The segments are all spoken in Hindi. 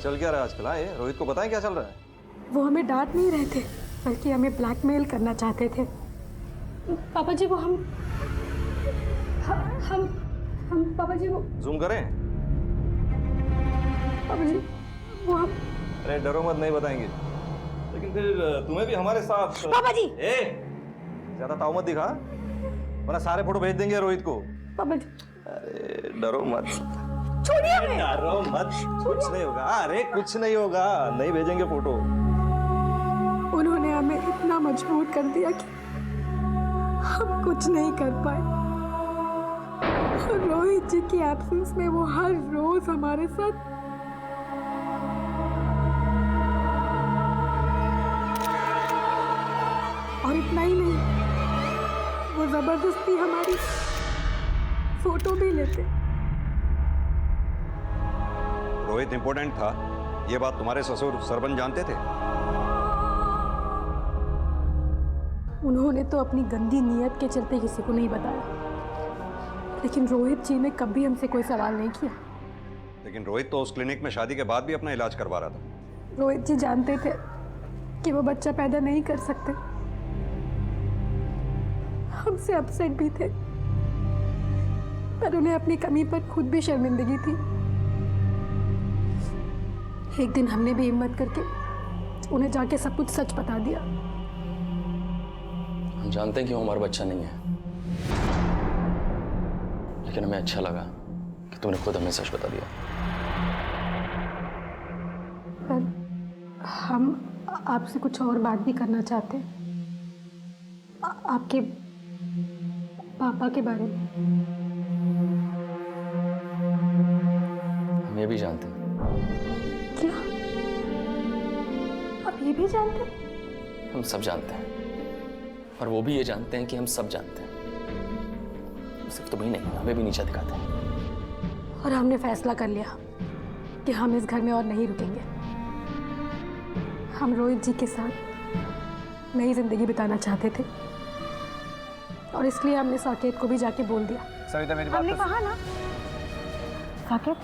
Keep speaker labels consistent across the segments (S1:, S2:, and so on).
S1: चल क्या रहा है आजकल? हाँ, ये रोहित को बताएं क्या चल रहा है?
S2: वो हमें डांट नहीं रहे थे, बल्कि हमें ब्लैकमेल करना चाहते थे। पापा जी वो हम पापा जी वो
S1: जूम करें?
S2: पापा जी वो हम
S1: अरे डरो मत, नहीं बताएंगे, लेकिन फिर तुम्हें भी हमारे साथ।
S2: पापा जी
S1: ज्यादा ताव मत दिखा, वरना सारे फोटो भेज देंगे रोहित को।
S2: पापा जी
S1: अरे डरो मत,
S2: छोड़िए हमें।
S1: डरो मत, कुछ नहीं होगा। अरे कुछ नहीं होगा, नहीं भेजेंगे फोटो।
S2: उन्होंने हमें इतना मजबूर कर दिया कि हम कुछ नहीं कर पाए। और रोहित जी की एब्सेंस में वो हर रोज हमारे साथ और इतना ही नहीं, वो जबरदस्ती हमारी फोटो भी लेते।
S1: रोहित इंपॉर्टेंट था, ये बात तुम्हारे ससुर सरपंच जानते थे?
S2: उन्होंने तो अपनी गंदी नीयत के चलते किसी को नहीं बताया, लेकिन रोहित जी ने कभी हमसे कोई सवाल नहीं किया।
S1: लेकिन रोहित तो उस क्लिनिक में शादी के बाद भी अपना इलाज करवा रहा था।
S2: रोहित जी जानते थे कि वो बच्चा पैदा नहीं कर सकते, हमसे अपसेट भी थे, पर उन्हें अपनी कमी पर खुद भी शर्मिंदगी थी। एक दिन हमने भी हिम्मत करके उन्हें जाके सब कुछ सच बता दिया।
S3: हम जानते हैं कि वो हमारा बच्चा नहीं है, लेकिन हमें अच्छा लगा कि तुमने खुद हमें सच बता दिया।
S2: पर हम आपसे कुछ और बात भी करना चाहते हैं, आपके पापा के बारे में।
S3: हम ये भी जानते हैं।
S2: क्या आप ये भी जानते हैं?
S3: हम सब जानते हैं, और वो भी ये जानते हैं कि हम सब जानते हैं। सिर्फ तुम्हें नहीं, हमें भी नीचा दिखाते हैं।
S2: और हमने फैसला कर लिया कि हम इस घर में और नहीं रुकेंगे। हम रोहित जी के साथ नई जिंदगी बिताना चाहते थे, और इसलिए हमने साकेत को भी जाके बोल दिया।
S1: सविता मेरी बात
S2: हमने कहा ना साकेत,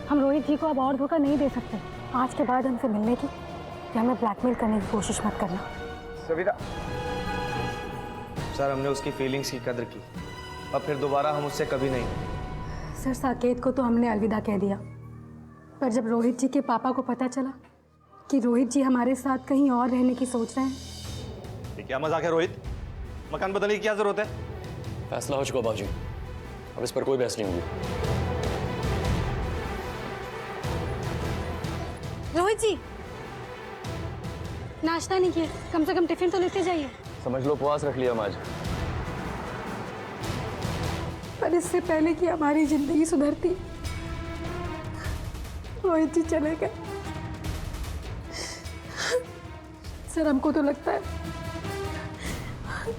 S2: हम रोहित जी को अब और धोखा नहीं दे सकते। आज के बाद हमसे मिलने की या हमें ब्लैकमेल करने की कोशिश मत करना।
S4: सविता सर, हमने उसकी फीलिंग्स की कदर की, अब फिर दोबारा हम उससे कभी नहीं।
S2: सर साकेत को तो हमने अलविदा कह दिया, पर जब रोहित जी के पापा को पता चला कि रोहित जी हमारे साथ कहीं और रहने की सोच रहे हैं।
S1: ये क्या मजाक है रोहित? मकान बदलने की क्या जरूरत है?
S3: फैसला हो चुका बाबूजी, अब इस पर कोई बहस नहीं होगी।
S2: रोहित जी नाश्ता नहीं किया, कम से कम टिफिन तो लेते जाइए।
S3: समझ लो उपवास रख लिया हम आज।
S2: पर इससे पहले कि हमारी जिंदगी सुधरती, रोहित जी चले गए। सर हमको तो लगता है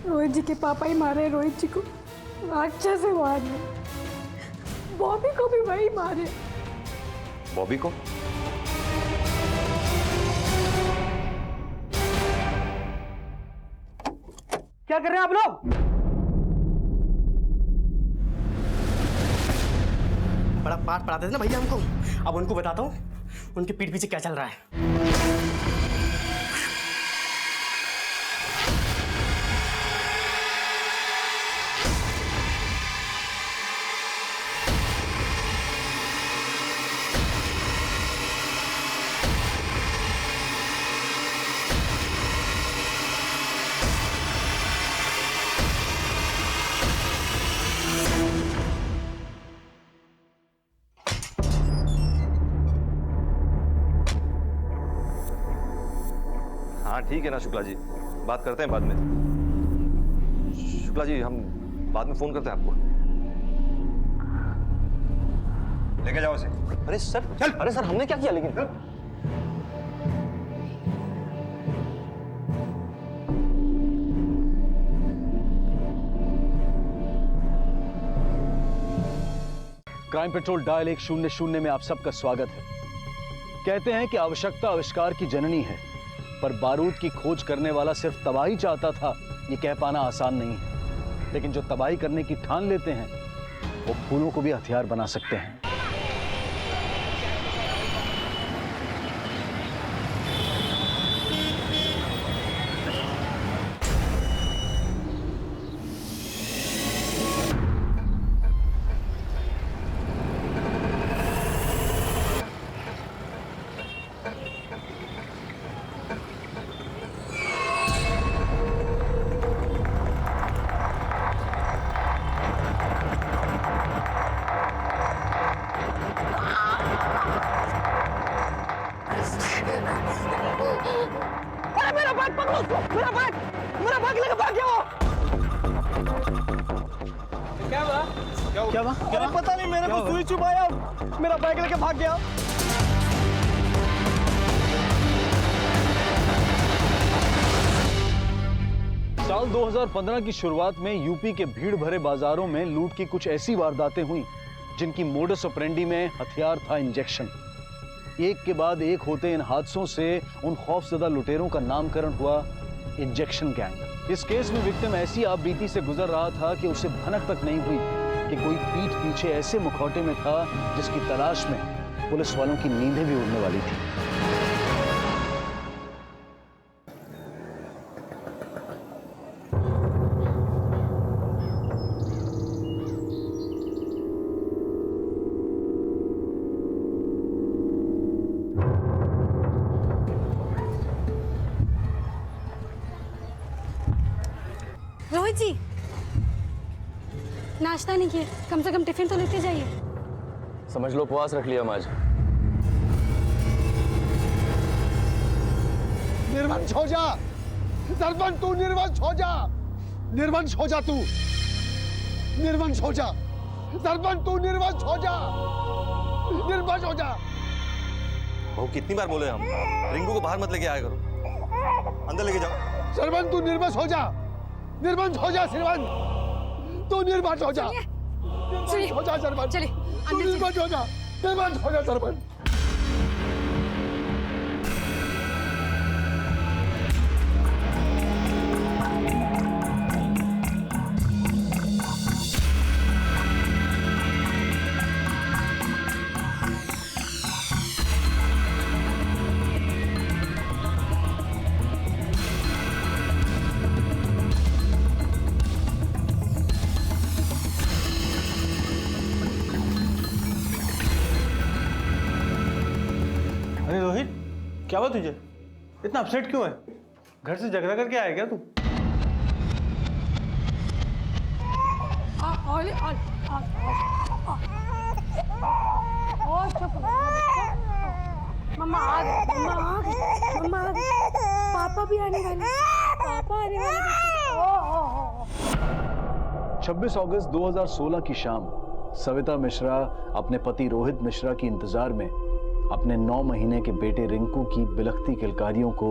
S2: रोहित जी के पापा ही मारे रोहित जी को, राक्षस से मारे। बॉबी को भी वही मारे।
S1: बॉबी को?
S4: क्या कर रहे हैं आप लोग? बड़ा पाठ पढ़ाते थे ना भैया हमको, अब उनको बताता हूँ उनके पीठ पीछे क्या चल रहा है।
S1: हाँ ठीक है ना शुक्ला जी, बात करते हैं बाद में। शुक्ला जी हम बाद में फोन करते हैं आपको। लेके जाओ इसे।
S3: अरे सर, चल। अरे सर हमने क्या किया लेकिन?
S5: क्राइम पेट्रोल डायल 100 में आप सबका स्वागत है। कहते हैं कि आवश्यकता आविष्कार की जननी है, पर बारूद की खोज करने वाला सिर्फ तबाही चाहता था, ये कह पाना आसान नहीं है। लेकिन जो तबाही करने की ठान लेते हैं, वो फूलों को भी हथियार बना सकते हैं।
S4: क्या हुआ? पता नहीं, मेरे को सुई चुभाया, मेरा बैग लेके भाग गया।
S5: साल 2015 की शुरुआत में यूपी के भीड़ भरे बाजारों में लूट की कुछ ऐसी वारदातें हुई जिनकी मोडस ऑपरेंडी में हथियार था इंजेक्शन। एक के बाद एक होते इन हादसों से उन खौफजदा लुटेरों का नामकरण हुआ इंजेक्शन गैंग। इस केस में विक्टिम ऐसी आपबीती से गुजर रहा था कि उसे भनक तक नहीं हुई कि कोई पीठ पीछे ऐसे मुखौटे में था जिसकी तलाश में पुलिस वालों की नींदें भी उड़ने वाली थी।
S2: रोहित जी, नाश्ता नहीं किए, कम से कम टिफिन तो लेते जाइए।
S3: समझ लो उपवास रख लिया हम आज।
S6: निर्वंश हो जा सरपंच, तू निर्वंश हो जा, निर्वंश हो जा, तू निर्वंश हो जा सरपंच, तू निर्वंश हो जा, निर्वंश हो जा।
S1: बहू कितनी बार बोले हम, रिंकू को बाहर मत लेके आया करो, अंदर लेके जाओ।
S6: सरपंच तू निर्वंश हो जा, निर्वंश हो जा सरपंच, तू निर्वंश हो जा, निर्वंश हो जा सरपंच, तू निर्वंश हो जा, निर्वंश हो जा सरपंच।
S7: अरे रोहित, क्या हुआ तुझे? इतना अपसेट क्यों है? घर से झगड़ा करके आया क्या तू?
S2: मम्मा आ गए, मम्मा आ गए, मम्मा आ गए, पापा भी आने वाले, पापा आने वाले।
S5: 26 अगस्त 2016 की शाम सविता मिश्रा अपने पति रोहित मिश्रा की इंतजार में अपने 9 महीने के बेटे रिंकू की बिलखती किलकारियों को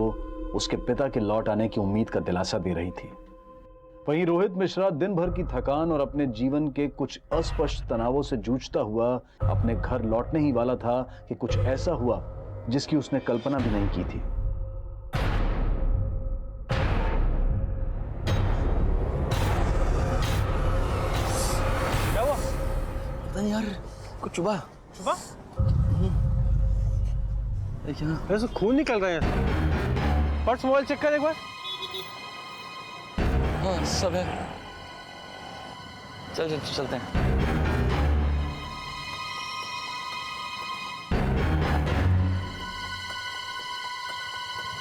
S5: उसके पिता के लौट आने की उम्मीद का दिलासा दे रही थी। वहीं रोहित मिश्रा दिन भर की थकान और अपने जीवन के कुछ अस्पष्ट तनावों से जूझता हुआ अपने घर लौटने ही वाला था कि कुछ ऐसा हुआ जिसकी उसने कल्पना भी नहीं की थी।
S7: क्या हुआ?
S3: पता नहीं यार, कुछ चुभा।
S7: चुभा? ऐसे खून निकल रहा है। पर्स मोबाइल चेक कर एक बार।
S3: हाँ सब है। चल चल चलते हैं।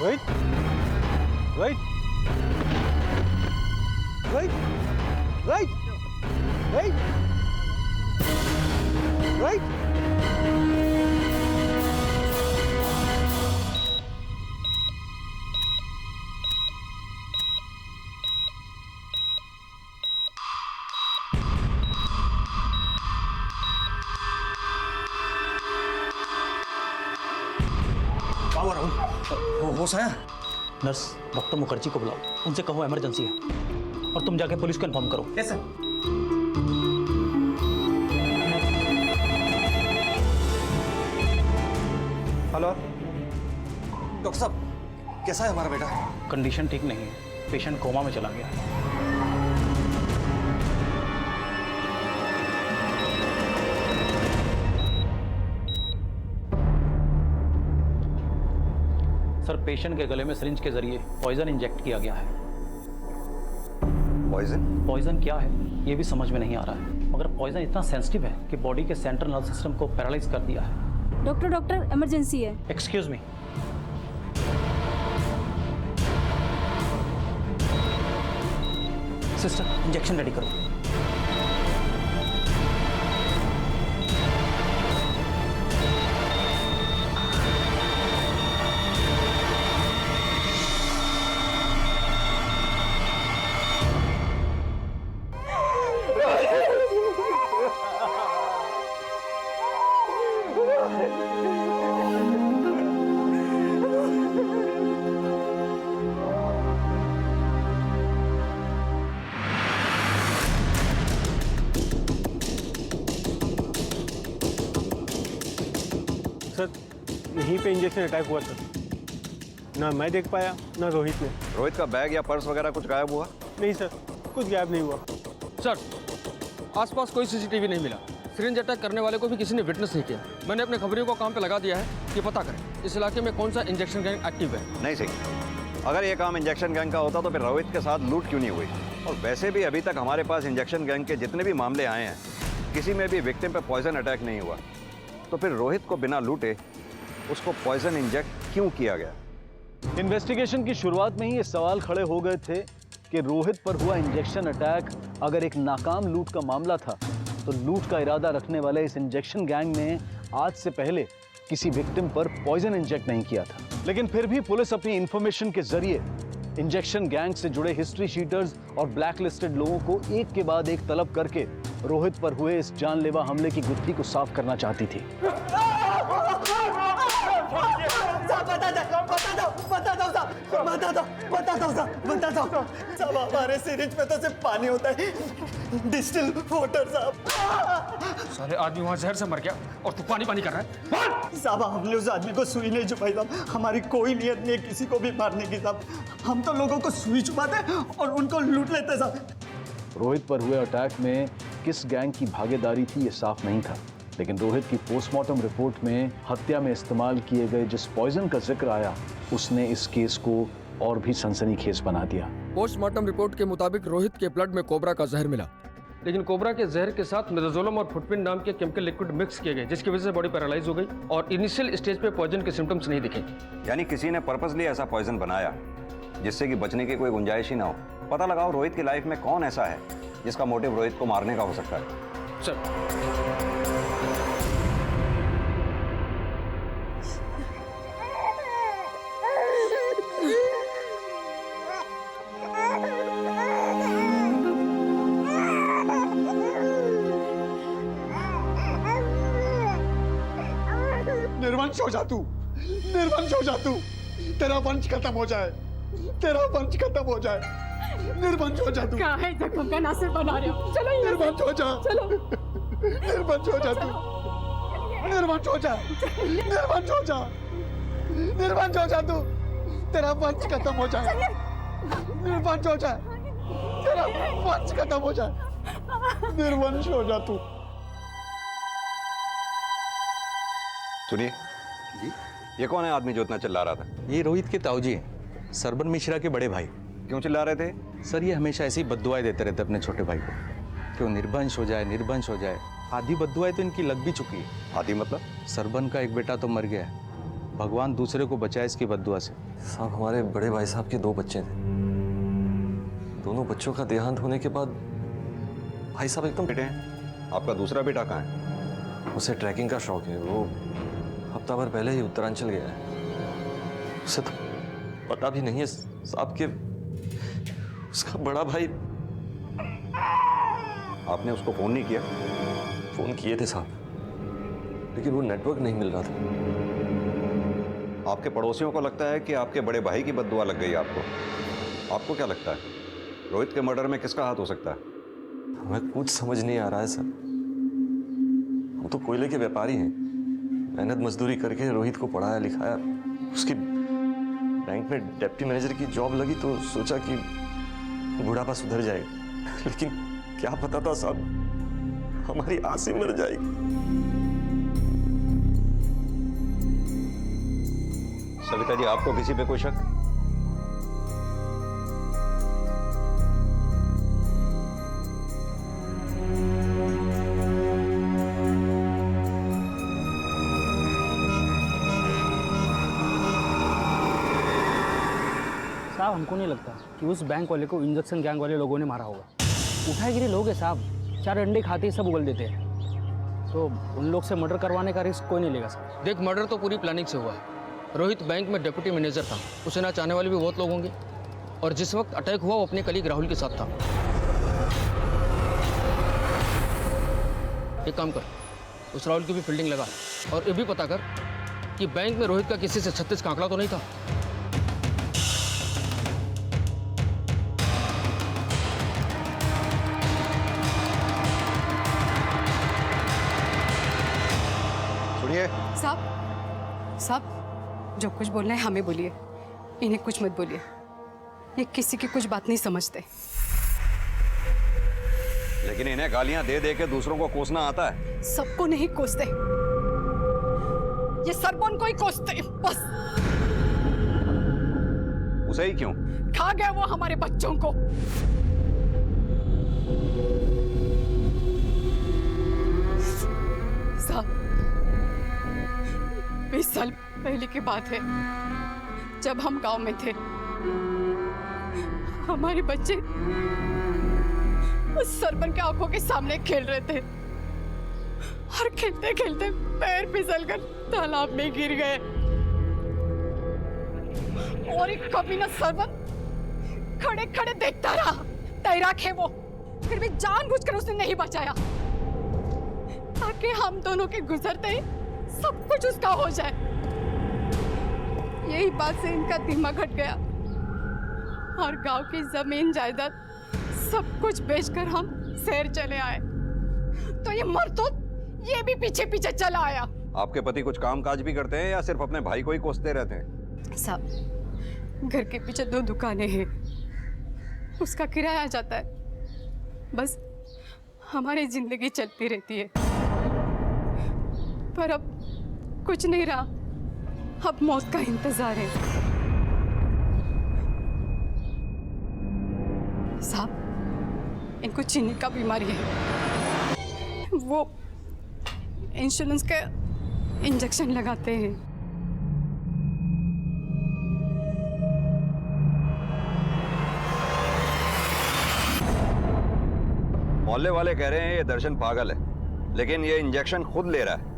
S7: रोहित, रोहित, रोहित, रोहित, रोहित, रोहित।
S4: होश आया? नर्स डॉक्टर मुखर्जी को बुलाओ, उनसे कहो इमरजेंसी है, और तुम जाके पुलिस को इन्फॉर्म करो।
S7: कैसे? हेलो
S1: डॉक्टर साहब, कैसा है हमारा बेटा?
S4: कंडीशन ठीक नहीं है, पेशेंट कोमा में चला गया है। सर, पेशेंट के गले में सिरिंज के जरिए पॉइजन इंजेक्ट किया गया है।
S1: पॉइजन?
S4: पॉइजन क्या है ये भी समझ में नहीं आ रहा है, मगर पॉइजन इतना सेंसिटिव है कि बॉडी के सेंट्रल नर्वस सिस्टम को पैरालाइज कर दिया है।
S2: डॉक्टर इमरजेंसी है।
S4: Excuse me. Sister, injection ready करो।
S7: सर यहीं पे इंजेक्शन अटैक हुआ सर। ना मैं देख पाया ना रोहित ने।
S1: रोहित का बैग या पर्स वगैरह कुछ गायब हुआ?
S7: नहीं सर, कुछ गायब नहीं हुआ।
S3: सर आसपास कोई सीसीटीवी नहीं मिला। सिरिंज अटैक करने वाले को भी किसी ने विटनेस नहीं किया। मैंने अपने खबरियों को काम पे लगा दिया है कि पता करें इस इलाके में कौन सा इंजेक्शन गैंग एक्टिव है।
S1: नहीं सही, अगर ये काम इंजेक्शन गैंग का होता तो फिर रोहित के साथ लूट क्यों नहीं हुई? और वैसे भी अभी तक हमारे पास इंजेक्शन गैंग के जितने भी मामले आए हैं किसी में भी विक्टिम पे पॉइजन अटैक नहीं हुआ। तो फिर रोहित को बिना लूटे उसको पॉइजन इंजेक्ट क्यों किया गया?
S5: इन्वेस्टिगेशन की शुरुआत में ही ये सवाल खड़े हो गए थे कि रोहित पर हुआ इंजेक्शन अटैक अगर एक नाकाम लूट का मामला था तो लूट का इरादा रखने वाले इस इंजेक्शन गैंग ने आज से पहले किसी विक्टिम पर पॉइजन इंजेक्ट नहीं किया था। लेकिन फिर भी पुलिस अपनी इंफॉर्मेशन के जरिए इंजेक्शन गैंग से जुड़े हिस्ट्री शीटर्स और ब्लैक लिस्टेड लोगों को एक के बाद एक तलब करके रोहित पर हुए इस जानलेवा हमले की गुत्थी को साफ करना चाहती थी।
S4: बता दो साहब, हमारे सिरिंज में तो सिर्फ पानी होता है, डिस्टिल वाटर साहब।
S3: सारे आदमी वहाँ जहर से मर गया और तू पानी पानी कर रहा है।
S4: साहब हमने उस आदमी को सुई नहीं छुपाई साहब, हमारी कोई नियत नहीं है किसी को भी मारने की साहब। हम तो लोगों को सुई छुपाते और उनको लूट लेते साहब।
S5: रोहित पर हुए अटैक में किस गैंग की भागीदारी थी ये साफ नहीं था, लेकिन रोहित की पोस्टमार्टम रिपोर्ट में हत्या में इस्तेमाल किए गए जिस पॉइजन का जिक्र आया उसने इस केस को और भी सनसनीखेज बना दिया।
S3: पोस्टमार्टम रिपोर्ट के मुताबिक रोहित के ब्लड में कोबरा का जहर मिला, लेकिन कोबरा के जहर के साथ मिडाजोलम और फुटपिन नाम के केमिकल लिक्विड मिक्स किए गए जिसकी वजह से बॉडी पैरालाइज हो गई और इनिशियल स्टेज पे पॉइजन के सिम्टम्स नहीं दिखे।
S1: यानी किसी ने पर्पसली ऐसा पॉइजन बनाया जिससे कि बचने की कोई गुंजाइश ही ना हो। पता लगाओ रोहित की लाइफ में कौन ऐसा है जिसका मोटिव रोहित को मारने का हो सकता है।
S3: सर
S6: निर्वंश हो जा तू, निर्वंश हो जा तू, तेरा वंश खत्म हो जाए, तेरा वंश खत्म हो जाए, निर्वंश हो जा तू।
S2: क्या है जख्म का नासिर बना रहे हो? चलो यहाँ से।
S6: निर्वंश हो जा,
S2: चलो
S6: निर्वंश हो जा तू, निर्वंश हो जा, निर्वंश हो जा, निर्वंश हो जा तू, तेरा वंश खत्म हो जाए, निर्वंश हो जाए, तेरा वंश खत्म हो जाए, निर्वंश हो जा तू।
S1: सुनिए, ये कौन है आदमी जो इतना चिल्ला रहा था?
S8: ये रोहित के ताऊजी हैं, सरबन मिश्रा के बड़े भाई।
S1: क्यों चिल्ला रहे थे?
S8: सर ये हमेशा ऐसी बद्दुआएं देते रहते अपने छोटे भाई को कि वो निर्वंश हो जाए, निर्वंश हो जाए। आधी बद्दुआएं तो इनकी लग भी चुकी है।
S1: आदि मतलब?
S8: सरबन का एक बेटा तो मर गया है, भगवान दूसरे को बचाए इसकी बद्दुआ से।
S9: साहब हमारे बड़े भाई साहब के 2 बच्चे थे। दोनों बच्चों का देहांत होने के बाद भाई साहब एकदम
S1: बेटे हैं। आपका दूसरा बेटा कहाँ है?
S9: उसे ट्रैकिंग का शौक है। वो हफ्ता भर पहले ही उत्तरांचल गया है। उसे तो पता भी नहीं है साहब के उसका बड़ा भाई।
S1: आपने उसको फोन नहीं किया?
S9: फोन किए थे साहब, लेकिन वो नेटवर्क नहीं मिल रहा था।
S1: आपके पड़ोसियों को लगता है कि आपके बड़े भाई की बद्दुआ लग गई आपको। आपको क्या लगता है रोहित के मर्डर में किसका हाथ हो सकता है?
S9: हमें कुछ समझ नहीं आ रहा है सर। हम तो कोयले के व्यापारी हैं, मेहनत मजदूरी करके रोहित को पढ़ाया लिखाया। उसकी बैंक में डिप्टी मैनेजर की जॉब लगी तो सोचा कि बुढ़ापा सुधर जाएगा, लेकिन क्या पता था साहब हमारी आस ही मर जाएगी।
S1: सविता जी, आपको किसी पे कोई शक?
S10: साहब हमको नहीं लगता कि उस बैंक वाले को इंजेक्शन गैंग वाले लोगों ने मारा होगा। उठाए गिरे लोग हैं साहब, 4 अंडे खाते ही सब उगल देते हैं, तो उन लोग से मर्डर करवाने का रिस्क कोई नहीं लेगा साहब।
S3: देख, मर्डर तो पूरी प्लानिंग से हुआ है। रोहित बैंक में डिप्टी मैनेजर था, उसे ना चाहने वाले भी बहुत लोग होंगे, और जिस वक्त अटैक हुआ वो अपने कलीग राहुल के साथ था। एक काम कर, उस राहुल की भी फील्डिंग लगा और ये भी पता कर कि बैंक में रोहित का किसी से 36 का आंकड़ा तो नहीं था।
S1: सुनिए
S2: साहब, साहब जो कुछ बोलना है हमें बोलिए, इन्हें कुछ मत बोलिए। ये किसी की कुछ बात नहीं समझते।
S1: लेकिन इन्हें गालियां दे दे के दूसरों को कोसना आता है।
S2: सबको नहीं कोसते, ये सरपन को ही कोसते बस।
S1: उसे ही क्यों?
S2: खा गया वो हमारे बच्चों को। साहब 20 साल पहले की बात है, जब हम गांव में थे। हमारे बच्चे उस सरपन के आंखों के सामने खेल रहे थे और खेलते खेलते पैर फिसलकर तालाब में गिर गए। और एक कमीना सरपन खड़े खड़े देखता रहा। तैराक है वो, फिर भी जानबूझकर उसने नहीं बचाया ताकि हम दोनों के गुजरते ही सब कुछ उसका हो जाए। यही बात से इनका दिमाग हट गया और गांव की जमीन जायदाद सब कुछ बेचकर हम शहर चले आए। तो ये मरतूत ये भी पीछे पीछे चला आया।
S1: आपके पति कुछ काम काज भी करते हैं या सिर्फ अपने भाई को ही कोसते रहते हैं?
S2: साहब घर के पीछे 2 दुकानें हैं, उसका किराया आ जाता है, बस हमारी जिंदगी चलती रहती है। पर अब कुछ नहीं रहा, अब मौत का इंतजार है। साहब इनको चीनी का बीमारी है, वो इंश्योरेंस का इंजेक्शन लगाते हैं।
S1: मोहल्ले वाले कह रहे हैं ये दर्शन पागल है, लेकिन ये इंजेक्शन खुद ले रहा है।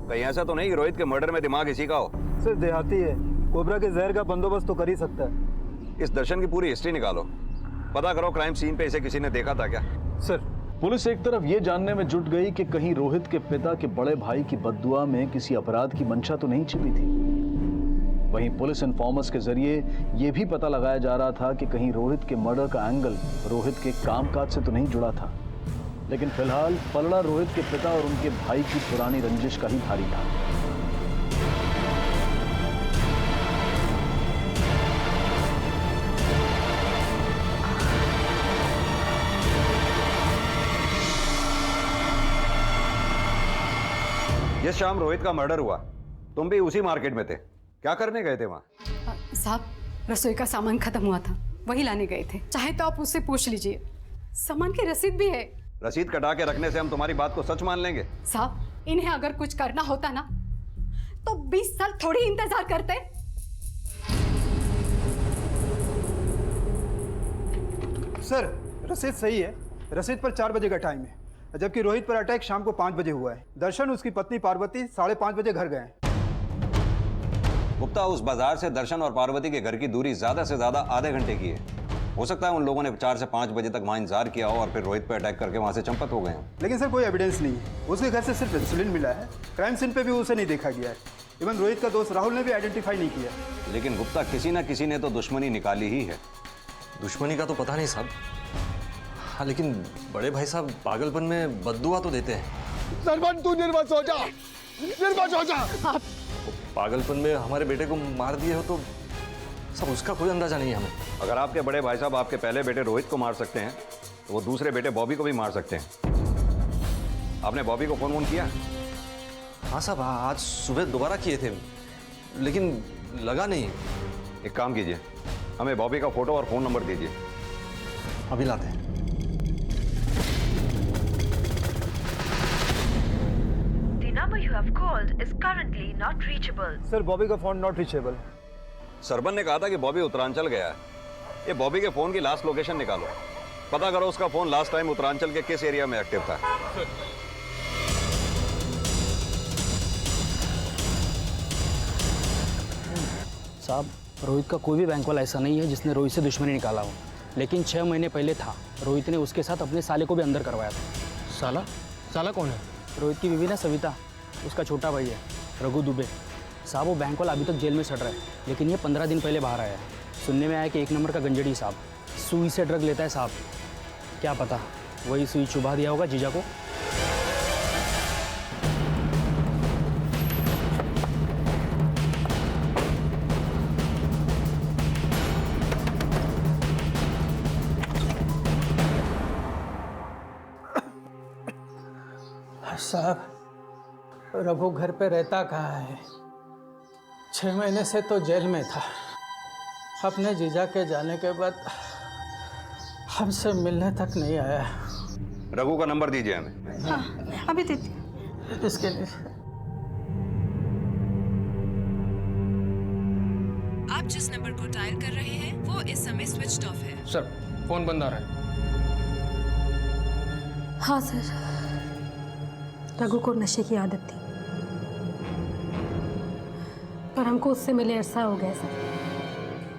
S1: कहीं ऐसा तो नहीं कि रोहित के मर्डर में दिमाग इसी का हो?
S7: सर देहाती है, कोबरा के जहर का बंदोबस्त तो कर ही सकता है।
S1: इस दर्शन की पूरी हिस्ट्री निकालो, पता करो क्राइम सीन पे इसे किसी ने देखा था क्या।
S5: सर पुलिस एक तरफ ये जानने में जुट गई कि कहीं रोहित के पिता के बड़े भाई की बद्दुआ में किसी अपराध की मंशा तो नहीं छिपी थी। वहीं पुलिस इन्फॉर्मर्स के जरिए यह भी पता लगाया जा रहा था कि कहीं रोहित के मर्डर का एंगल रोहित के कामकाज से तो नहीं जुड़ा था। लेकिन फिलहाल पलड़ा रोहित के पिता और उनके भाई की पुरानी रंजिश का ही भारी था।
S1: जिस शाम रोहित का मर्डर हुआ तुम भी उसी मार्केट में थे, क्या करने गए थे वहां?
S2: साहब रसोई का सामान खत्म हुआ था, वही लाने गए थे। चाहे तो आप उससे पूछ लीजिए, सामान की रसीद भी है।
S1: रसीद कटा के रखने से हम तुम्हारी बात को सच मान लेंगे?
S2: साहब इन्हें अगर कुछ करना होता ना तो 20 साल थोड़ी इंतजार करते।
S7: सर रसीद सही है, रसीद पर 4 बजे का टाइम है, जबकि रोहित पर अटैक शाम को 5 बजे हुआ है। दर्शन उसकी पत्नी पार्वती 5:30 बजे घर गए।
S1: गुप्ता, उस बाजार से दर्शन और पार्वती के घर की दूरी ज्यादा से ज्यादा आधे घंटे की है। हो सकता है उन लोगों ने 4 से 5 बजे तक वहां इंतजार किया हो और फिर रोहित पर अटैक करके वहां से चंपत हो गए हैं।
S7: लेकिन सर कोई एविडेंस नहीं है, उसके घर से सिर्फ इंसुलिन मिला है, क्राइम सीन पे भी उसे नहीं देखा गया है। इवन रोहित का दोस्त राहुल ने भी आइडेंटिफाई नहीं किया।
S1: लेकिन गुप्ता, किसी ना किसी ने तो दुश्मनी निकाली ही है।
S9: दुश्मनी का तो पता नहीं साहब, हाँ लेकिन बड़े भाई साहब पागलपन में बद्दुआ तो देते हैं।
S6: सरपंच तू निर्वंश हो जा, निर्वंश हो जा।
S9: पागलपन में हमारे बेटे को मार दिए हो तो सब उसका कोई अंदाजा नहीं है हमें।
S1: अगर आपके बड़े भाई साहब आपके पहले बेटे रोहित को मार सकते हैं तो वो दूसरे बेटे बॉबी को भी मार सकते हैं। आपने बॉबी को फोन किया?
S9: हाँ साहब, आज सुबह दोबारा किए थे लेकिन लगा नहीं।
S1: एक काम कीजिए, हमें बॉबी का फोटो और फोन नंबर दीजिए।
S9: अभी लाते हैं।
S11: number you have called is currently not reachable.
S7: Sir Bobby का फोन नॉट रीचेबल।
S1: सरबन ने कहा था कि बॉबी उत्तरांचल गया है। ये बॉबी के फोन की लास्ट लोकेशन निकालो, पता करो उसका फोन लास्ट टाइम उत्तरांचल के किस एरिया में एक्टिव था।
S10: साहब रोहित का कोई भी बैंक वाला ऐसा नहीं है जिसने रोहित से दुश्मनी निकाला हो, लेकिन 6 महीने पहले था। रोहित ने उसके साथ अपने साले को भी अंदर करवाया था।
S3: साला? साला कौन है?
S10: रोहित की बीवी ना सविता, उसका छोटा भाई है रघु दुबे। साहब वो बैंक वाला अभी तक जेल में सड़ रहा है, लेकिन ये 15 दिन पहले बाहर आया है। सुनने में आया कि 1 नंबर का गंजड़ी साहब सुई से ड्रग लेता है साहब। क्या पता वही सुई चुभा दिया होगा जीजा को।
S12: साहब, रघु घर पे रहता कहाँ है? 6 महीने से तो जेल में था। अपने जीजा के जाने के बाद हमसे मिलने तक नहीं आया।
S1: रघु का नंबर दीजिए हमें।
S2: हाँ, अभी देती।
S12: इसके लिए
S13: आप जिस नंबर को डायल कर रहे हैं वो इस समय स्विच्ड ऑफ है।
S3: सर, फोन बंद आ रहा है।
S2: हाँ सर, रघु को नशे की आदत थी, पर हमको उससे मिले अरसा हो गया सर।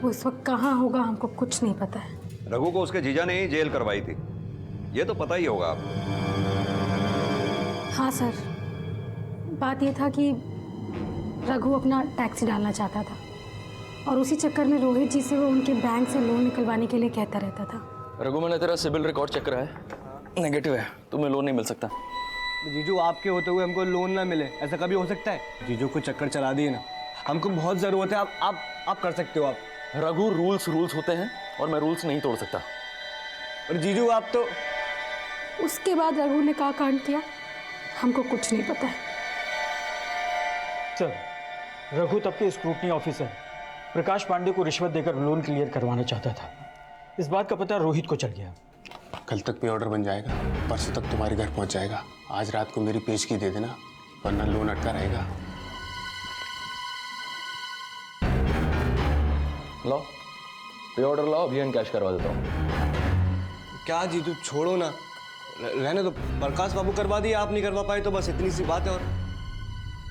S2: वो इस वक्त कहाँ होगा हमको कुछ नहीं पता है।
S1: रघु को उसके जीजा ने ही जेल करवाई थी, ये तो पता ही होगा आपको।
S2: हाँ सर, बात ये था कि रघु अपना टैक्सी डालना चाहता था और उसी चक्कर में रोहित जी से वो उनके बैंक से लोन निकलवाने के लिए कहता रहता था।
S14: रघु, मैंने तेरा सिबिल रिकॉर्ड चेक करा है, नेगेटिव है, तुम्हें लोन नहीं मिल सकता।
S15: जीजू, आपके होते हुए हमको लोन ना मिले, ऐसा कभी हो सकता है? जीजू को चक्कर चला दिए ना, हमको बहुत जरूरत है। आप कर सकते हो। आप
S14: रघु, रूल्स होते हैं और मैं रूल्स नहीं तोड़ सकता।
S15: और जीजू, आप तो
S2: उसके बाद रघु ने क्या कांड किया हमको कुछ नहीं पता है।
S10: सर, रघु तब के स्क्रूटनी ऑफिसर प्रकाश पांडे को रिश्वत देकर लोन क्लियर करवाना चाहता था। इस बात का पता रोहित को चल गया।
S6: कल तक पे ऑर्डर बन जाएगा, परसों तक तुम्हारे घर पहुंच जाएगा। आज रात को मेरी पेशगी दे देना, वरना लोन अटका रहेगा।
S14: लाओ, पे ऑर्डर लाओ, अभी एंड कैश करवा देता हूँ।
S15: क्या जीजू, छोड़ो ना, रहने दो। प्रकाश बाबू करवा दिए, आप नहीं करवा पाए तो बस इतनी सी बात है। और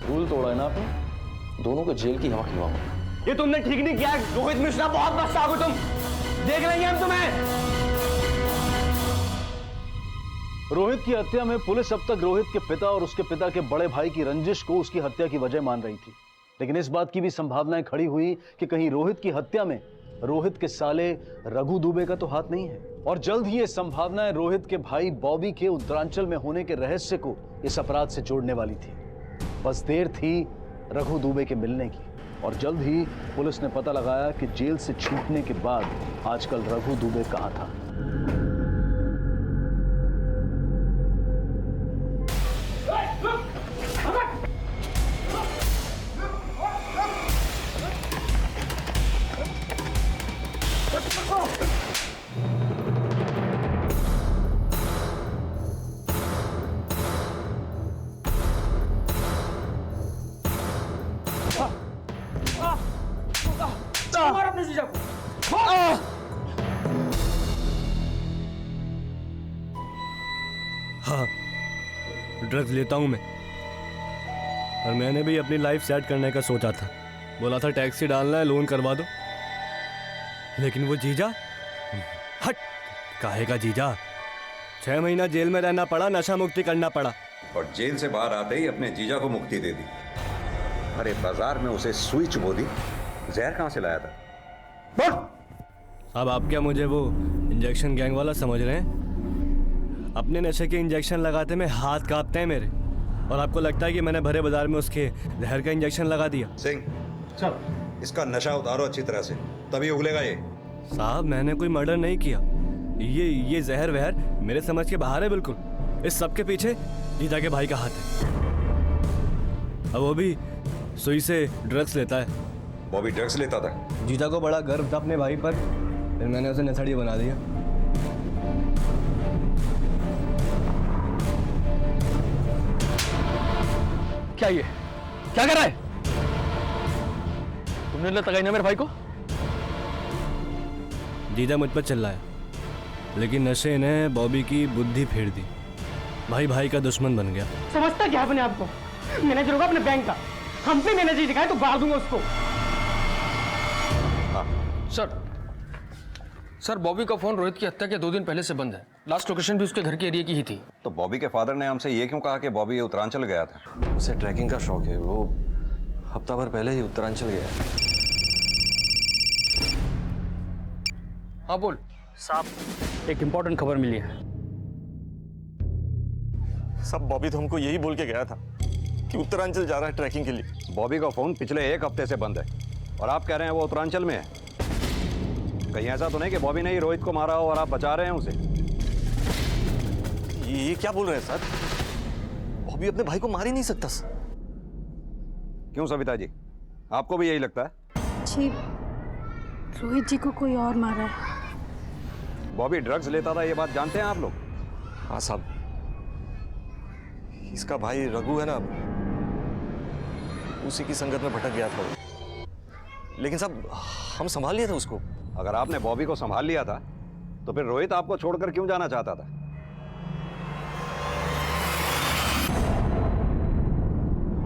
S14: रूल तोड़ा है ना आपने, दोनों को जेल की हवा खिलवाऊंगा।
S15: ये तुमने ठीक नहीं किया। रोहित मिश्रा, बहुत बच्चा हो तुम, देख लेंगे हम तुम्हें।
S5: रोहित की हत्या में पुलिस अब तक रोहित के पिता और उसके पिता के बड़े भाई की रंजिश को उसकी हत्या की वजह मान रही थी, लेकिन इस बात की भी संभावनाएं खड़ी हुई कि कहीं रोहित की हत्या में रोहित के साले रघु दुबे का तो हाथ नहीं है। और जल्द ही ये संभावनाएं रोहित के भाई बॉबी के उत्तरांचल में होने के रहस्य को इस अपराध से जोड़ने वाली थी। बस देर थी रघु दुबे के मिलने की, और जल्द ही पुलिस ने पता लगाया कि जेल से छूटने के बाद आजकल रघु दुबे कहां था।
S15: हाँ, ड्रग्स लेता हूँ मैं, और मैंने भी अपनी लाइफ सेट करने का सोचा था। बोला था टैक्सी डालना है, लोन करवा दो, लेकिन वो जीजा, हट, काहे का जीजा, 6 महीना जेल में रहना पड़ा, नशा मुक्ति करना पड़ा,
S1: और जेल से बाहर आते ही अपने जीजा को मुक्ति दे दी। अरे बाजार में उसे सुई चुबो दी, जहर कहाँ से लाया था? बोल।
S15: अब आप क्या मुझे वो इंजेक्शन गैंग वाला समझ रहे हैं? अपने नशे के इंजेक्शन लगाते में हाथ कांपते हैं मेरे, और आपको लगता है कि मैंने भरे बाजार में उसके जहर का इंजेक्शन लगा दिया?
S1: सिंह, इसका नशा उतारो अच्छी तरह से, तभी उगलेगा ये।
S15: साहब, मैंने कोई मर्डर नहीं किया। ये जहर वहर मेरे समझ के बाहर है बिल्कुल। इस सब के पीछे जीजा के भाई का हाथ है, अब वो भी सुई से ड्रग्स लेता है।
S1: वो भी ड्रग्स लेता था?
S15: जीजा को बड़ा गर्व था अपने भाई पर, फिर मैंने उसे नशेड़ी बना दिया।
S3: क्या ये क्या कर रहा है? तुमने लत लगाई ना मेरे भाई को?
S15: जीजा मुझ पर चिल्लाया, लेकिन नशे ने बॉबी की बुद्धि फेर दी, भाई भाई का दुश्मन बन गया।
S12: समझता क्या अपने आप को? मैनेजर होगा अपने बैंक का, हम पे मैनेजर दिखाए तो बाहर दूंगा उसको।
S3: सर, बॉबी का फोन रोहित की हत्या के 2 दिन पहले से बंद है। लास्ट लोकेशन भी उसके घर के एरिया की ही थी।
S1: तो बॉबी के फादर ने हमसे ये क्यों कहा कि बॉबी उत्तरांचल गया था?
S9: उसे ट्रैकिंग का शौक है, वो हफ्ता भर पहले ही उत्तरांचल गया है।
S3: हाँ बोल।
S10: साहब, एक इम्पोर्टेंट खबर मिली है।
S9: सब बॉबी तो हमको यही बोल के गया था कि उत्तरांचल जा रहा है ट्रैकिंग के लिए।
S1: बॉबी का फोन पिछले 1 हफ्ते से बंद है, और आप कह रहे हैं वो उत्तरांचल में है। कहीं ऐसा तो नहीं कि बॉबी ने ही रोहित को मारा हो और आप बचा रहे हैं उसे?
S9: ये क्या बोल रहे हैं सर? बॉबी अपने भाई को मार ही नहीं सकता सर।
S1: क्यों सविता जी, आपको भी यही लगता है?
S2: जी, रोहित जी को कोई और मारा है।
S1: बॉबी ड्रग्स लेता था, ये बात जानते हैं आप लोग?
S9: हाँ साहब, इसका भाई रघु है ना, उसी की संगत में भटक गया था वो। लेकिन साहब हम संभाल लिया था उसको।
S1: अगर आपने बॉबी को संभाल लिया था तो फिर रोहित आपको छोड़कर क्यों जाना चाहता था?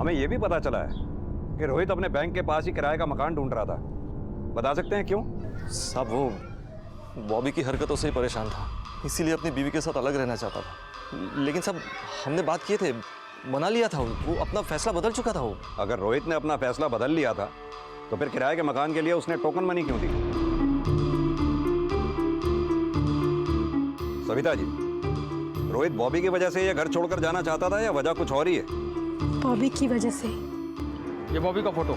S1: हमें यह भी पता चला है कि रोहित अपने बैंक के पास ही किराए का मकान ढूंढ रहा था। बता सकते हैं क्यों?
S9: साहब वो बॉबी की हरकतों से ही परेशान था, इसीलिए अपनी बीवी के साथ अलग रहना चाहता था। लेकिन साहब हमने बात किए थे, मना लिया था, वो अपना फैसला बदल चुका था वो।
S1: अगर रोहित ने अपना फैसला बदल लिया था तो फिर किराए के मकान के लिए उसने टोकन मनी क्यों दी? सविता जी, रोहित बॉबी की वजह से ये घर छोड़कर जाना चाहता था या वजह कुछ और ही है?
S2: बॉबी की वजह से।
S3: ये बॉबी का फोटो,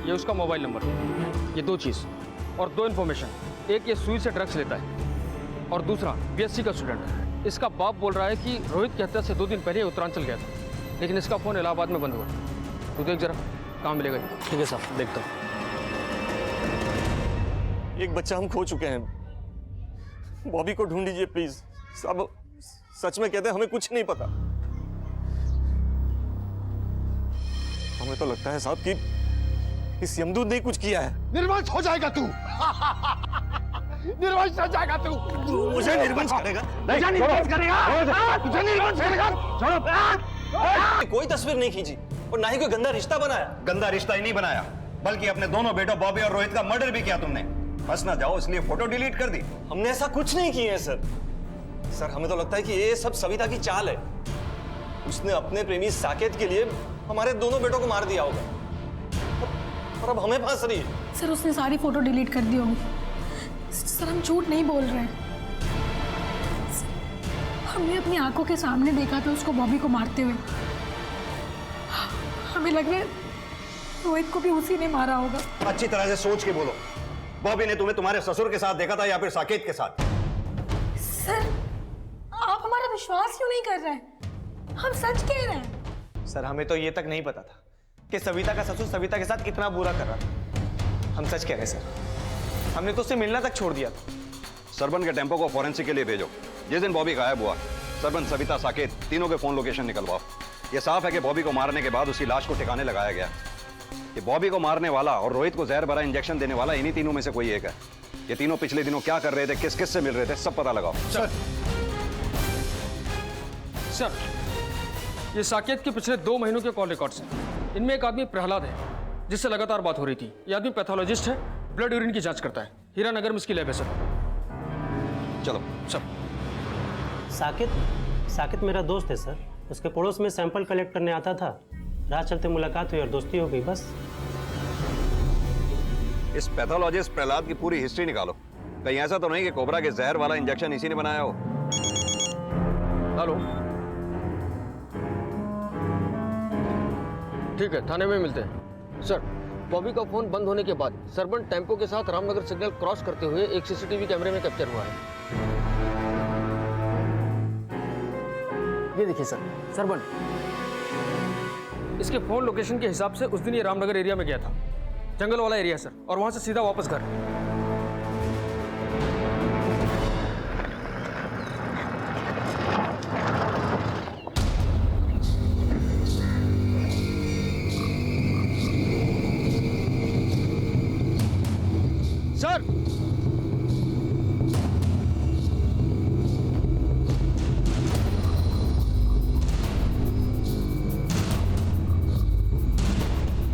S3: ये उसका मोबाइल नंबर, ये 2 चीज़ और 2 इन्फॉर्मेशन। एक, ये सुई से ड्रग्स लेता है, और दूसरा बीएससी का स्टूडेंट है। इसका बाप बोल रहा है कि रोहित की हत्या से 2 दिन पहले उत्तरांचल गया था, लेकिन इसका फ़ोन इलाहाबाद में बंद हुआ। तू देख जरा, कहाँ मिलेगा?
S10: ठीक है साहब, देखता हूँ।
S9: एक बच्चा हम खो चुके हैं, बॉबी को ढूंढ लीजिए प्लीज साहब। सच में कहते हैं हमें कुछ नहीं पता। हमें तो लगता है साहब कि इस यमदूत ने कुछ किया है।
S6: निर्वंश हो जाएगा तू। निर्वंश हो जाएगा तू।
S9: मुझे निर्वंश करेगा?
S6: मुझे निर्वंश करेगा? तुझे निर्वंश करेगा? छोड़ो।
S9: कोई तस्वीर नहीं खींची और ना ही कोई गंदा रिश्ता बनाया।
S1: गंदा रिश्ता ही नहीं बनाया, बल्कि अपने दोनों बेटों बॉबी और रोहित का मर्डर भी किया तुमने। फंस ना जाओ इसलिए फोटो डिलीट कर दी।
S9: हमने ऐसा कुछ नहीं किया है सर। सर हमें तो लगता है कि ये सब सविता की चाल है। उसने अपने प्रेमी साकेत के लिए हमारे दोनों बेटों को मार दिया होगा और अब हमें फांस रही है।
S2: सर उसने सारी फोटो डिलीट कर दी होगी। सर हम झूठ नहीं बोल रहे हैं। हमने अपनी आंखों के सामने देखा था उसको बॉबी को मारते हुए। हमें लग रहा है रोहित को भी उसी ने मारा होगा।
S1: अच्छी तरह से सोच के बोलो, बॉबी ने तुम्हें तुम्हारे ससुर के साथ देखा था या फिर साकेत के साथ?
S2: सर आप हमारा विश्वास क्यों नहीं कर रहे हैं? हम सच कह रहे हैं।
S16: सर हमें तो ये तक नहीं पता था कि सविता का ससुर सविता के साथ कितना बुरा कर रहा था। हम सच कह रहे हैं सर, हमने तो उससे मिलना तक छोड़ दिया था।
S1: सरबन के टेम्पो को फॉरेंसिक के लिए भेजो। जिस दिन बॉबी गायब हुआ, सरबन, सविता, साकेत तीनों के फोन लोकेशन निकलवाओ। यह साफ है कि बॉबी को मारने के बाद उसकी लाश को ठिकाने लगाया गया। ये बॉबी को मारने वाला और रोहित को जहर भरा इंजेक्शन देने वाला इन्हीं तीनों में से कोई एक है। ये तीनों पिछले दिनों क्या कर रहे थे, किस किस से मिल रहे थे, सब पता लगाओ।
S3: सर ये साकेत के पिछले 2 महीनों के कॉल रिकॉर्ड्स हैं। इनमें एक आदमी प्रहलाद है जिससे लगातार बात हो रही थी। ये आदमी पैथोलॉजिस्ट है, ब्लड यूरिन की जांच करता है। हीरानगर में इसकी लैब है सर।
S1: चलो सर।
S17: साकेत मेरा दोस्त है सर। उसके पड़ोस में सैंपल कलेक्ट करने आता था। राह चलते मुलाकात हुई और दोस्ती हो गई, बस।
S1: इस पैथोलॉजिस्ट प्रहलाद की पूरी हिस्ट्री निकालो। कहीं ऐसा तो नहीं कि कोबरा के जहर वाला इंजेक्शन इसी ने बनाया हो?
S3: हेलो, ठीक है, थाने में मिलते हैं। सर बॉबी का फोन बंद होने के बाद सरबन टेम्पो के साथ रामनगर सिग्नल क्रॉस करते हुए एक सीसीटीवी कैमरे में कैप्चर हुआ है। ये देखिए सर, सरबन। इसके फोन लोकेशन के हिसाब से उस दिन ये रामनगर एरिया में गया था, जंगल वाला एरिया सर, और वहां से सीधा वापस घर। सर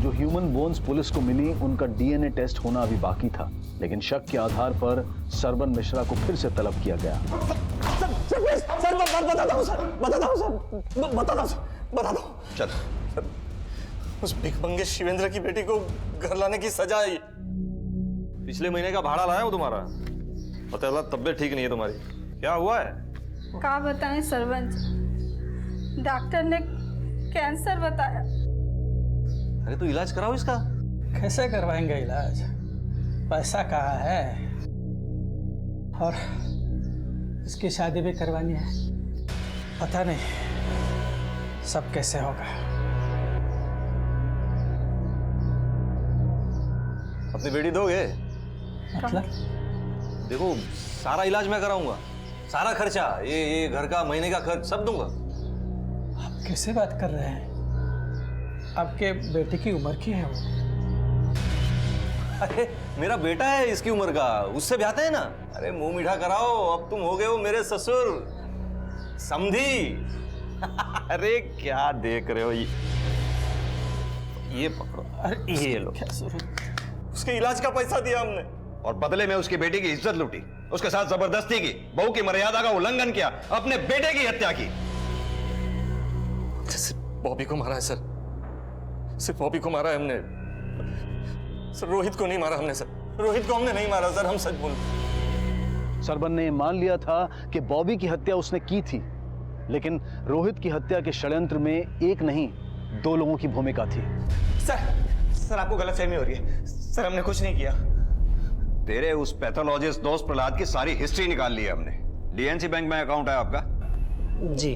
S5: जो ह्यूमन बोन्स पुलिस को मिली उनका डीएनए टेस्ट होना अभी बाकी था, लेकिन शक के आधार पर सरबन मिश्रा को फिर से तलब किया गया।
S9: बता दो। चल उस भिखमंगे शिवेंद्र की बेटी को घर लाने की सजा है। पिछले महीने का भाड़ा लाया वो तुम्हारा, पता तबियत ठीक नहीं है तुम्हारी। क्या हुआ है?
S18: क्या बताएं सरपंच, डॉक्टर ने कैंसर बताया।
S9: अरे तो इलाज कराओ इसका।
S12: कैसे करवाएंगे इलाज? पैसा कहाँ है? और इसकी शादी भी करवानी है। पता नहीं सब कैसे होगा।
S9: अपनी बेटी दोगे?
S12: मतलब?
S9: देखो, सारा इलाज मैं कराऊंगा, सारा खर्चा, ये घर का महीने का खर्च सब दूंगा।
S12: आप कैसे बात कर रहे हैं? आपके बेटे की उम्र की है वो?
S9: अरे मेरा बेटा है इसकी उम्र का, उससे ब्याहते हैं ना। अरे मुंह मीठा कराओ, अब तुम हो गए हो मेरे ससुर समधी। अरे क्या देख रहे हो, ये पकड़ो, अरे ये लो। उसके इलाज का पैसा दिया हमने
S1: और बदले में उसकी बेटी की इज्जत लूटी, उसके साथ जबरदस्ती की, बहू की मर्यादा का उल्लंघन किया, अपने बेटे की हत्या की।
S9: सिर्फ बॉबी को मारा है सर, सिर्फ बॉबी को मारा है हमने सर, रोहित को नहीं मारा हमने सर, रोहित को हमने नहीं मारा सर, हम सच बोल।
S5: सरबन ने मान लिया था कि बॉबी की हत्या उसने की थी, लेकिन रोहित की हत्या के षड्यंत्र में एक नहीं 2 लोगों की भूमिका थी।
S16: सर आपको गलतफहमी हो रही है, सर हमने कुछ नहीं किया।
S1: तेरे उस पैथोलॉजिस्ट दोस्त प्रहलाद की सारी हिस्ट्री निकाल ली है हमने। डीएनसी बैंक में अकाउंट है आपका?
S10: जी।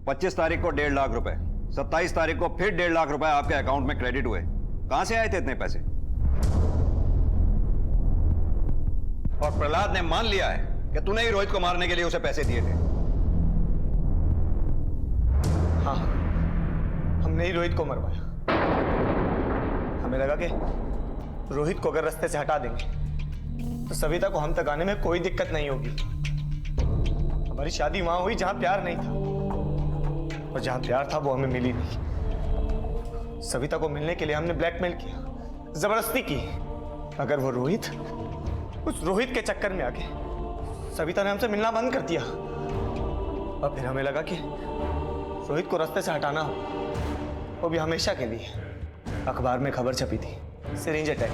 S1: 25 तारीख को 1.5 लाख रुपए, 27 तारीख को फिर 1.5 लाख रुपए आपके अकाउंट में क्रेडिट हुए। कहां से आए थे इतने पैसे? और प्रहलाद ने मान लिया है कि तूने ही रोहित को मारने के लिए उसे पैसे दिए थे।
S16: हाँ, हमने ही रोहित को मरवाया। हमें लगा कि रोहित को अगर रास्ते से हटा देंगे तो सविता को हम तक आने में कोई दिक्कत नहीं होगी। हमारी शादी वहां हुई जहां प्यार नहीं था, और जहां प्यार था वो हमें मिली नहीं। सविता को मिलने के लिए हमने ब्लैकमेल किया, जबरदस्ती की। अगर वो रोहित, उस रोहित के चक्कर में आके सविता ने हमसे मिलना बंद कर दिया, और फिर हमें लगा कि रोहित को रास्ते से हटाना हो, वो भी हमेशा के लिए। अखबार में खबर छपी थी, सिरिंज अटैक,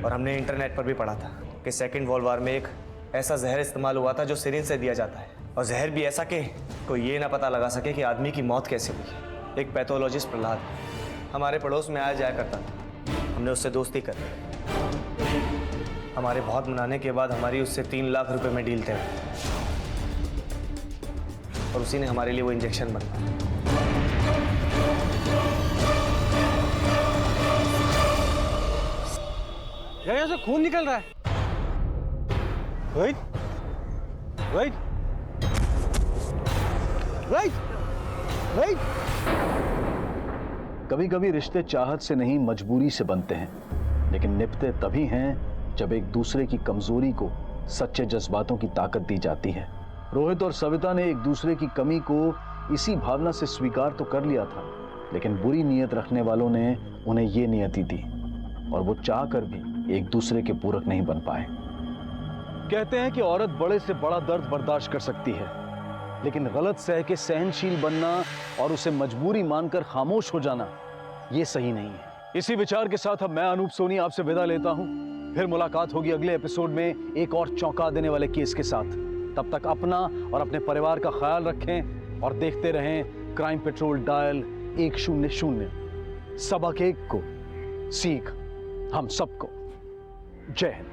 S16: और हमने इंटरनेट पर भी पढ़ा था कि सेकेंड वर्ल्ड वॉर में एक ऐसा जहर इस्तेमाल हुआ था जो सिरिंज से दिया जाता है, और जहर भी ऐसा कि कोई ये ना पता लगा सके कि आदमी की मौत कैसे हुई। एक पैथोलॉजिस्ट प्रहलाद हमारे पड़ोस में आया जाया करता था, हमने उससे दोस्ती कर ली। हमारे बहुत मनाने के बाद हमारी उससे 3 लाख रुपए में डील तय हुई, और उसी ने हमारे लिए वो इंजेक्शन बनवाया।
S6: यहाँ से खून निकल रहा है। रोहित, रोहित, रोहित, रोहित।
S5: कभी कभी रिश्ते चाहत से नहीं मजबूरी से बनते हैं, लेकिन निभते तभी हैं जब एक दूसरे की कमजोरी को सच्चे जज्बातों की ताकत दी जाती है। रोहित और सविता ने एक दूसरे की कमी को इसी भावना से स्वीकार तो कर लिया था, लेकिन बुरी नीयत रखने वालों ने उन्हें ये नियति दी, और वो चाह कर भी एक दूसरे के पूरक नहीं बन पाए। कहते हैं कि औरत बड़े से बड़ा दर्द बर्दाश्त कर सकती है, लेकिन गलत सह के सहनशील बनना और उसे मजबूरी मानकर खामोश हो जाना, ये सही नहीं है। इसी विचार के साथ अब मैं अनूप सोनी आपसे विदा लेता हूं। फिर मुलाकात होगी अगले एपिसोड में एक और चौंका देने वाले केस के साथ। तब तक अपना और अपने परिवार का ख्याल रखें और देखते रहें क्राइम पेट्रोल डायल 100। सबक एक को सीख हम सबको। जय हिंद।